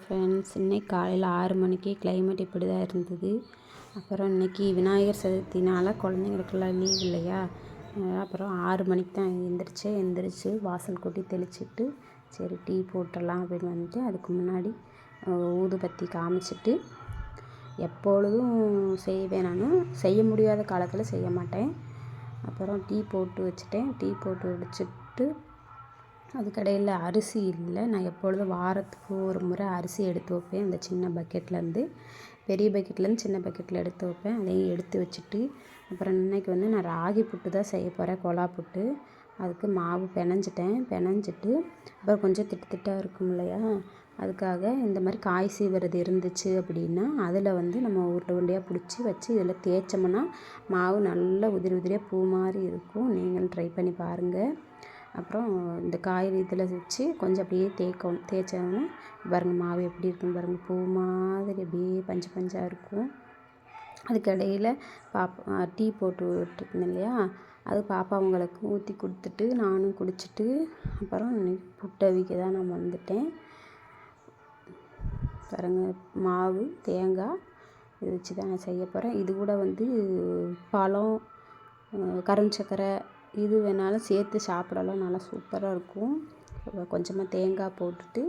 Friends, இன்னைக்கு காலையில் 6 மணிக்கு கிளைமேட் இப்படி தான் இருந்தது. அப்புறம் இன்றைக்கி விநாயகர் சதுர்த்தினால குழந்தைங்களுக்கெல்லாம் லீவ் இல்லையா, அப்புறம் 6 மணிக்கு தான் எந்திரிச்சு வாசல் கூட்டி தெளிச்சிட்டு சரி டீ போட்டுடலாம் அப்படின்னு வந்துட்டு அதுக்கு முன்னாடி ஊதுபத்தி காமிச்சிட்டு எப்பொழுதும் செய்வேன். நான் செய்ய முடியாத காலத்தில் செய்ய மாட்டேன். அப்புறம் டீ போட்டு வச்சுட்டேன். டீ போட்டு வச்சுட்டு அதுக்கடையில் அரிசி இல்லை. நான் எப்பொழுதும் வாரத்துக்கு ஒரு முறை அரிசி எடுத்து வைப்பேன். அந்த சின்ன பக்கெட்லேருந்து பெரிய பக்கெட்லேருந்து சின்ன பக்கெட்டில் எடுத்து வைப்பேன். அதையும் எடுத்து வச்சுட்டு அப்புறம் இன்றைக்கி நான் ராகி புட்டு தான் செய்ய போகிறேன். கொலா புட்டு. அதுக்கு மாவு பிணைஞ்சிட்டு அப்புறம் கொஞ்சம் திட்டாக இருக்கும் இல்லையா, அதுக்காக இந்த மாதிரி காய் சீவுறது இருந்துச்சு அப்படின்னா அதில் நம்ம உருண்டையாக பிடிச்சி வச்சு இதில் தேய்ச்சோம்னா மாவு நல்லா உதிரியாக பூ மாதிரி இருக்கும். நீங்களும் ட்ரை பண்ணி பாருங்கள். அப்புறம் இந்த காய் இதில் வச்சு கொஞ்சம் அப்படியே தேய்ச்சோன்னா பாருங்கள் மாவு எப்படி இருக்குன்னு பாருங்கள். பூ மாதிரி அப்படியே பஞ்சாக இருக்கும். அதுக்கிடையில் பாப்பா டீ போட்டு விட்டுருக்கேன் இல்லையா, அது பாப்பா அவங்களுக்கு ஊற்றி கொடுத்துட்டு நானும் குடிச்சிட்டு அப்புறம் புட்டு அவிக்க தான் நான் வந்துட்டேன். பாருங்கள் மாவு தேங்காய் இது வச்சு தான் நான் செய்ய போகிறேன். இது கூட பழம் கருஞ்சக்கரை இது வேணாலும் சேர்த்து சாப்பிடலாம், நல்லா சூப்பராக இருக்கும். கொஞ்சமாக தேங்காய் போட்டுட்டு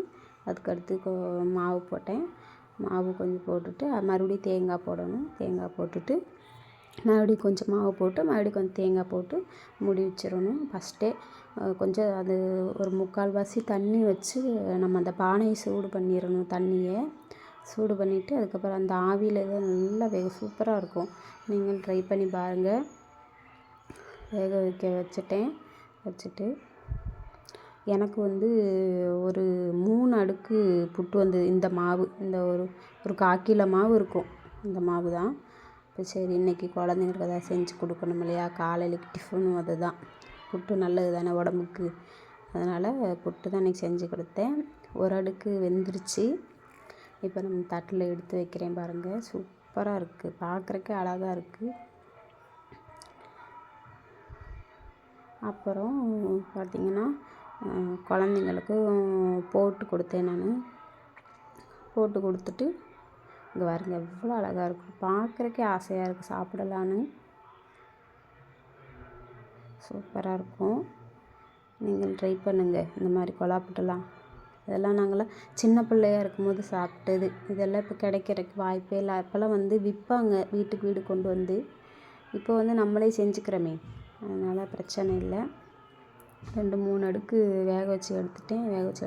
அதுக்கடுத்து மாவு போட்டேன். மாவு கொஞ்சம் போட்டுட்டு மறுபடியும் தேங்காய் போடணும். தேங்காய் போட்டுட்டு மறுபடியும் கொஞ்சம் மாவு போட்டு மறுபடியும் கொஞ்சம் தேங்காய் போட்டு மூடி வச்சிடணும். ஃபஸ்ட்டே கொஞ்சம் அது ஒரு 3/4 தண்ணி வச்சு நம்ம அந்த பானையை சூடு பண்ணிடணும். தண்ணியை சூடு பண்ணிவிட்டு அதுக்கப்புறம் அந்த ஆவியில் நல்லா சூப்பராக இருக்கும். நீங்கள் ட்ரை பண்ணி பாருங்கள். வேக வைக்க வச்சுட்டு எனக்கு ஒரு 3 அடுக்கு புட்டு இந்த மாவு இந்த ஒரு 1/4 கிலோ மாவு இருக்கும். இந்த மாவு தான். இப்போ சரி இன்றைக்கி குழந்தைங்களுக்கு எதாவது செஞ்சு கொடுக்கணும் இல்லையா, காலையிலக்கு டிஃபனும் அது தான். புட்டு நல்லது தானே உடம்புக்கு, அதனால் புட்டு தான் இன்றைக்கி செஞ்சு கொடுத்தேன். ஒரு அடுக்கு வெந்துருச்சு. இப்போ நம்ம தட்டில் எடுத்து வைக்கிறேன் பாருங்கள். சூப்பராக இருக்குது, பார்க்குறக்கே அழகாக இருக்குது. அப்புறம் பார்த்திங்கன்னா குழந்தைங்களுக்கும் போட்டு கொடுத்தேன். நான் போட்டு கொடுத்துட்டு இங்கே பாருங்க எவ்வளோ அழகாக இருக்கும், பார்க்குறக்கே ஆசையாக இருக்குது சாப்பிடலான்னு. சூப்பராக இருக்கும். நீங்கள் ட்ரை பண்ணுங்கள் இந்த மாதிரி கொலா புட்டுலாம். இதெல்லாம் நாங்களாம் சின்ன பிள்ளையாக இருக்கும்போது சாப்பிட்டது. இதெல்லாம் இப்போ கிடைக்கிறதுக்கு வாய்ப்பே இல்லை. அப்போல்லாம் விற்பாங்க வீட்டுக்கு வீடு கொண்டு இப்போ நம்மளே செஞ்சுக்கிறோமே, அதனால் பிரச்சனை இல்லை. 2-3 அடுக்கு வேக வச்சு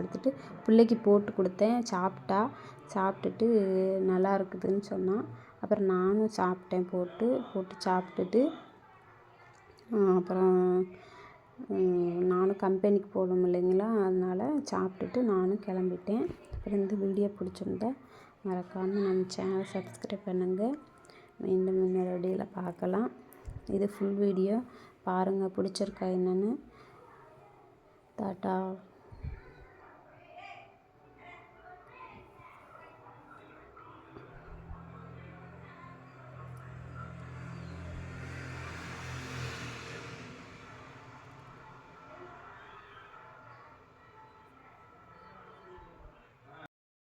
எடுத்துட்டு பிள்ளைக்கு போட்டு கொடுத்தேன். சாப்பிட்டுட்டு நல்லா இருக்குதுன்னு சொன்னான். அப்புறம் நானும் சாப்பிட்டேன். போட்டு சாப்பிட்டுட்டு அப்புறம் நானும் கம்பெனிக்கு போகணும் இல்லைங்களா, அதனால் சாப்பிட்டுட்டு நானும் கிளம்பிட்டேன். அப்புறம் இந்த வீடியோ பிடிச்சிருந்தா மறக்காமல் நம்ம சேனலை சப்ஸ்கிரைப் பண்ணுங்கள். மீண்டும் இன்னொரு வீடியோவில் பார்க்கலாம். இது ஃபுல் வீடியோ பாருங்கள், பிடிச்சிருக்கா என்னென்னு. டாட்டா.